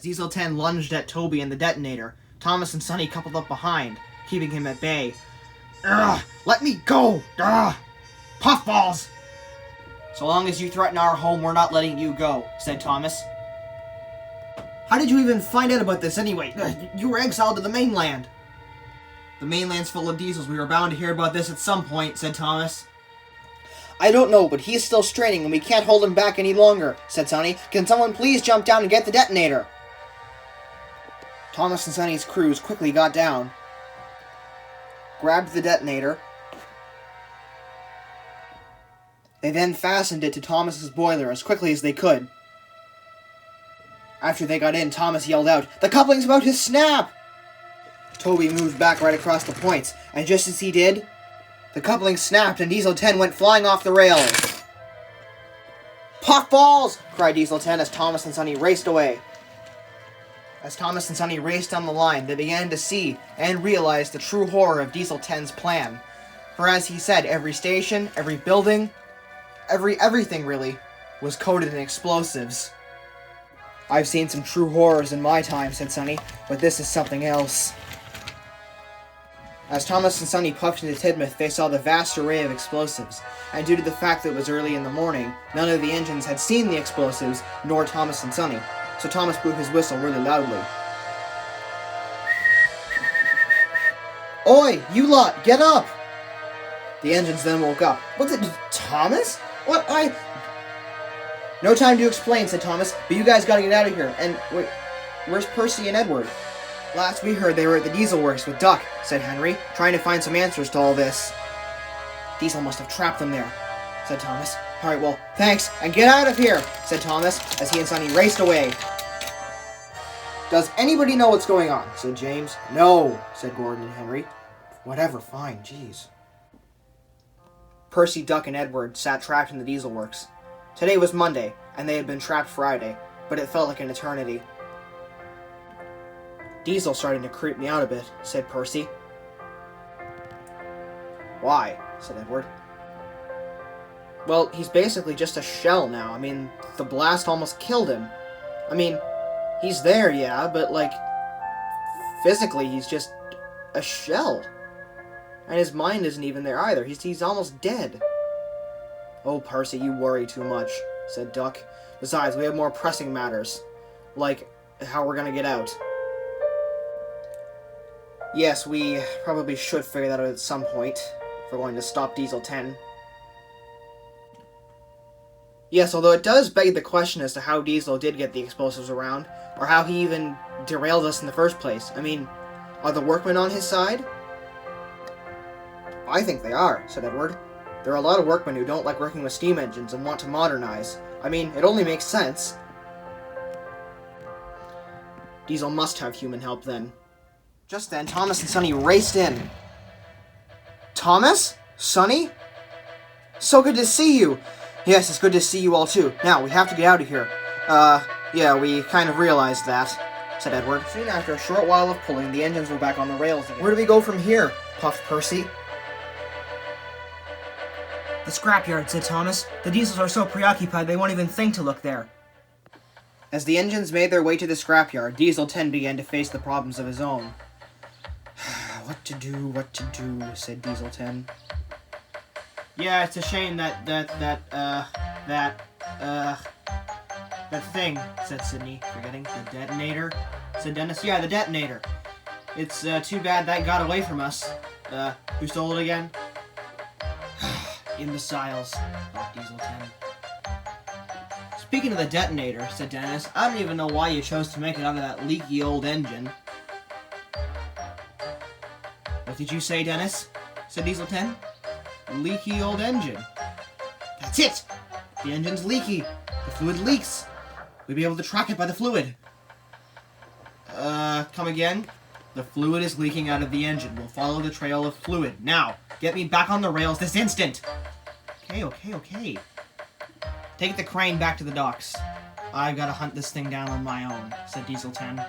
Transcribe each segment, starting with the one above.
Diesel 10 lunged at Toby and the detonator, Thomas and Sonny coupled up behind, keeping him at bay. Ugh! Let me go! Ugh! Puffballs! So long as you threaten our home, we're not letting you go, said Thomas. How did you even find out about this anyway? You were exiled to the mainland. The mainland's full of diesels. We were bound to hear about this at some point, said Thomas. I don't know, but he's still straining and we can't hold him back any longer, said Sonny. Can someone please jump down and get the detonator? Thomas and Sonny's crews quickly got down, grabbed the detonator. They then fastened it to Thomas's boiler as quickly as they could. After they got in, Thomas yelled out, "The coupling's about to snap!" Toby moved back right across the points, and just as he did, the coupling snapped and Diesel 10 went flying off the rails. "Puffballs!" cried Diesel 10 as Thomas and Sonny raced away. As Thomas and Sonny raced down the line, they began to see and realize the true horror of Diesel 10's plan. For as he said, every station, every building, everything really, was coated in explosives. "I've seen some true horrors in my time," said Sonny, "but this is something else." As Thomas and Sonny puffed into Tidmouth, they saw the vast array of explosives, and due to the fact that it was early in the morning, none of the engines had seen the explosives, nor Thomas and Sonny, so Thomas blew his whistle really loudly. "Oi, you lot, get up!" The engines then woke up. "What's it, Thomas? What, No time to explain," said Thomas, "but you guys gotta get out of here, and wait, where's Percy and Edward?" "Last we heard they were at the diesel works with Duck," said Henry, trying to find some answers to all this. "Diesel must have trapped them there," said Thomas. "Alright, well, thanks, and get out of here," said Thomas, as he and Sonny raced away. "Does anybody know what's going on?" said James. "No," said Gordon and Henry. "Whatever, fine, jeez." Percy, Duck, and Edward sat trapped in the diesel works. Today was Monday, and they had been trapped Friday, but it felt like an eternity. "Diesel's starting to creep me out a bit," said Percy. "Why?" said Edward. "Well, he's basically just a shell now. I mean, the blast almost killed him. I mean, he's there, yeah, but, like, physically he's just a shell. And his mind isn't even there either. He's almost dead." "Oh, Percy, you worry too much," said Duck. "Besides, we have more pressing matters, like how we're gonna get out." "Yes, we probably should figure that out at some point, if we're going to stop Diesel 10. Yes, although it does beg the question as to how Diesel did get the explosives around, or how he even derailed us in the first place. I mean, are the workmen on his side? "I think they are," said Edward. "There are a lot of workmen who don't like working with steam engines and want to modernize. I mean, it only makes sense." Diesel must have human help then. Just then, Thomas and Sonny raced in. "Thomas? Sonny? So good to see you!" "Yes, it's good to see you all too. Now, we have to get out of here." Yeah, we kind of realized that," said Edward. Soon after a short while of pulling, the engines were back on the rails again. "Where do we go from here?" puffed Percy. "The scrapyard," said Thomas. "The diesels are so preoccupied they won't even think to look there." As the engines made their way to the scrapyard, Diesel 10 began to face the problems of his own. What to do, said Diesel 10. "Yeah, it's a shame that thing," said Sydney, forgetting. "The detonator?" said Dennis. "Yeah, the detonator. It's too bad that got away from us. Who stole it again?" "Imbeciles," thought Diesel 10. "Speaking of the detonator," said Dennis, "I don't even know why you chose to make it out of that leaky old engine." "What did you say, Dennis?" said Diesel 10. "Leaky old engine." "That's it! The engine's leaky. The fluid leaks. We'd be able to track it by the fluid." Come again?" "The fluid is leaking out of the engine. We'll follow the trail of fluid. Now, get me back on the rails this instant!" Okay. "Take the crane back to the docks. I've got to hunt this thing down on my own," said Diesel 10.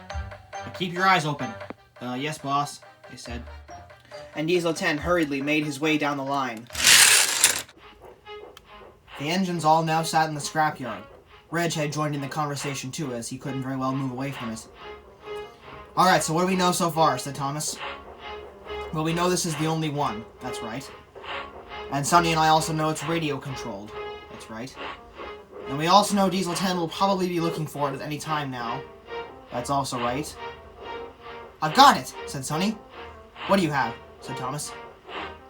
"But keep your eyes open." Yes, boss," they said. And Diesel 10 hurriedly made his way down the line. The engines all now sat in the scrapyard, Reg had joined in the conversation too, as he couldn't very well move away from it. Alright, so what do we know so far, said Thomas. Well, we know this is the only one. That's right. And Sonny and I also know it's radio-controlled. That's right. And we also know Diesel 10 will probably be looking for it at any time now. That's also right. I've got it, said Sonny. What do you have? Said Thomas.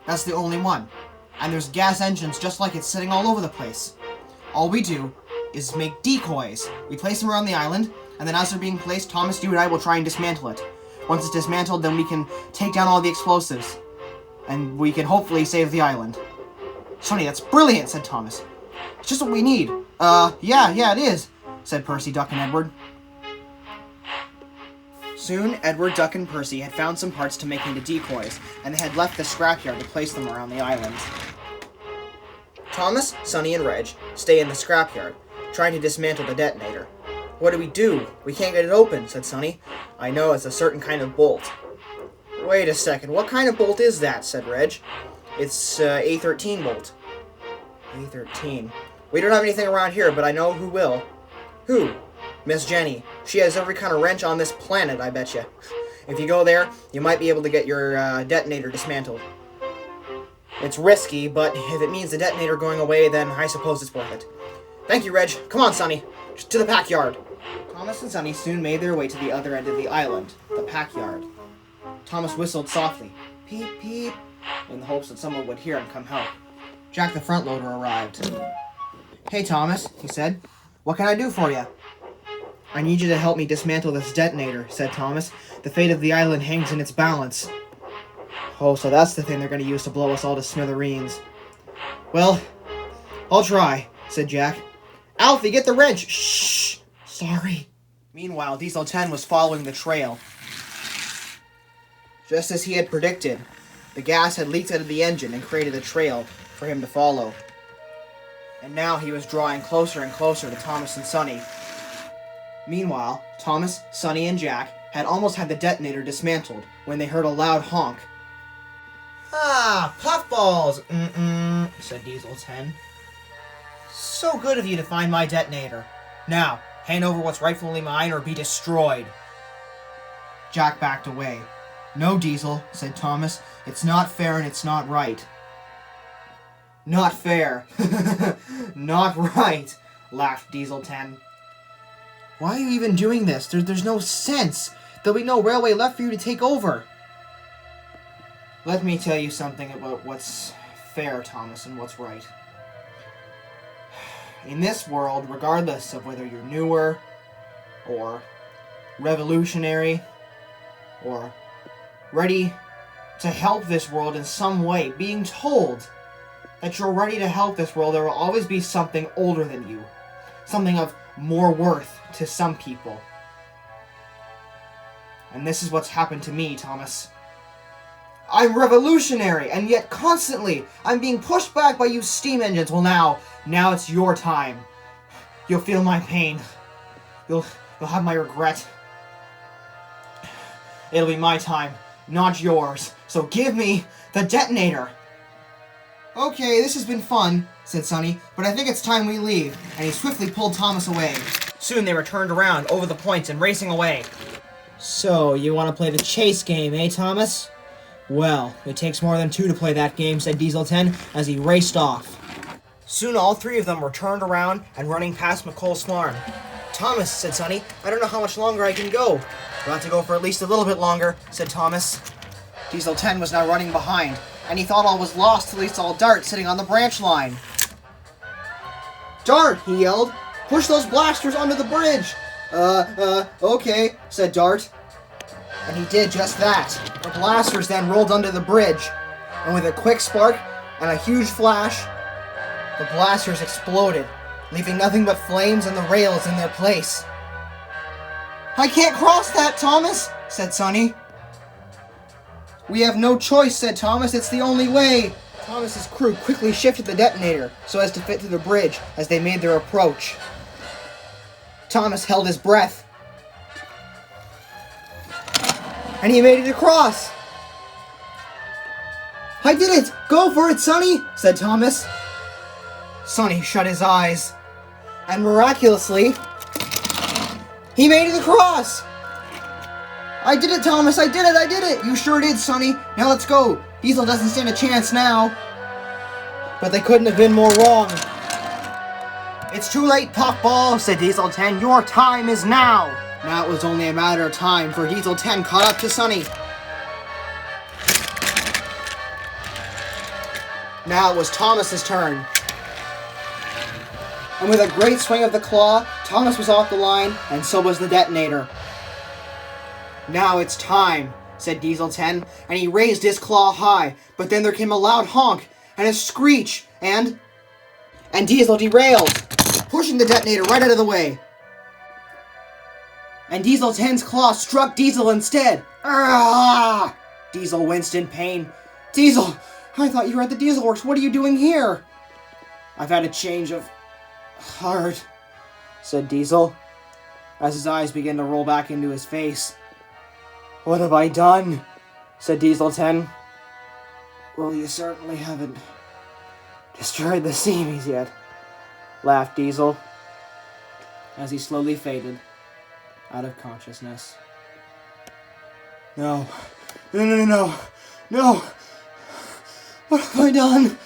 That's the only one. And there's gas engines just like it sitting all over the place. All we do is make decoys. We place them around the island, and then as they're being placed, Thomas, you and I will try and dismantle it. Once it's dismantled, then we can take down all the explosives. And we can hopefully save the island. Sonny, that's brilliant, said Thomas. It's just what we need. Yeah, it is, said Percy, Duck, and Edward. Soon, Edward, Duck, and Percy had found some parts to make into decoys, and they had left the scrapyard to place them around the island. Thomas, Sonny, and Reg stay in the scrapyard, trying to dismantle the detonator. What do? We can't get it open, said Sonny. I know, it's a certain kind of bolt. Wait a second, what kind of bolt is that, said Reg. It's A13 bolt. A13. We don't have anything around here, but I know who will. Who? Miss Jenny. She has every kind of wrench on this planet, I bet you. If you go there, you might be able to get your detonator dismantled. It's risky, but if it means the detonator going away, then I suppose it's worth it. Thank you, Reg. Come on, Sonny. To the pack yard. Thomas and Sonny soon made their way to the other end of the island, the pack yard. Thomas whistled softly, peep, peep, in the hopes that someone would hear and come help. Jack the front loader arrived. Hey, Thomas, he said. What can I do for you? I need you to help me dismantle this detonator, said Thomas. The fate of the island hangs in its balance. Oh, so that's the thing they're going to use to blow us all to smithereens. Well, I'll try, said Jack. Alfie, get the wrench! Shh! Sorry. Meanwhile, Diesel 10 was following the trail. Just as he had predicted, the gas had leaked out of the engine and created a trail for him to follow. And now he was drawing closer and closer to Thomas and Sonny. Meanwhile, Thomas, Sonny, and Jack had almost had the detonator dismantled when they heard a loud honk. Ah, puffballs! Said Diesel 10. So good of you to find my detonator. Now, hand over what's rightfully mine or be destroyed. Jack backed away. No, Diesel, said Thomas. It's not fair and it's not right. Not fair. Not right, laughed Diesel 10. Why are you even doing this? There's no sense. There'll be no railway left for you to take over. Let me tell you something about what's fair, Thomas, and what's right. In this world, regardless of whether you're newer, or revolutionary, or ready to help this world in some way, being told that you're ready to help this world, there will always be something older than you. Something of more worth to some people. And this is what's happened to me, Thomas. I'm revolutionary, and yet constantly I'm being pushed back by you steam engines. Well, now it's your time. You'll feel my pain. You'll have my regret. It'll be my time, not yours. So give me the detonator. Okay, this has been fun, said Sonny, but I think it's time we leave. And he swiftly pulled Thomas away. Soon they were turned around over the points and racing away. So, you want to play the chase game, eh, Thomas? Well, it takes more than two to play that game, said Diesel 10 as he raced off. Soon all three of them were turned around and running past McColl's farm. Thomas, said Sonny, I don't know how much longer I can go. You'll have to go for at least a little bit longer, said Thomas. Diesel 10 was now running behind, and he thought all was lost till he saw Dart sitting on the branch line. Dart, he yelled, push those blasters onto the bridge. Okay, said Dart. And he did just that. The blasters then rolled under the bridge, and with a quick spark and a huge flash, the blasters exploded, leaving nothing but flames and the rails in their place. I can't cross that, Thomas, said Sonny. We have no choice, said Thomas. It's the only way. Thomas's crew quickly shifted the detonator so as to fit through the bridge as they made their approach. Thomas held his breath. And he made it across. I did it! Go for it, Sonny, said Thomas. Sonny shut his eyes. And miraculously, he made it across! I did it, Thomas! I did it! You sure did, Sonny! Now let's go! Diesel doesn't stand a chance now. But they couldn't have been more wrong. It's too late, Puffball, said Diesel 10. Your time is now! Now it was only a matter of time, for Diesel 10 caught up to Sonny. Now it was Thomas's turn. And with a great swing of the claw, Thomas was off the line, and so was the detonator. Now it's time, said Diesel 10, and he raised his claw high, but then there came a loud honk, and a screech, and Diesel derailed, pushing the detonator right out of the way. And Diesel 10's claw struck Diesel instead. Ah! Diesel winced in pain. Diesel, I thought you were at the Diesel Works. What are you doing here? I've had a change of heart, said Diesel, as his eyes began to roll back into his face. What have I done? Said Diesel 10. Well, you certainly haven't destroyed the seamies yet, laughed Diesel, as he slowly faded out of consciousness. No. What have I done?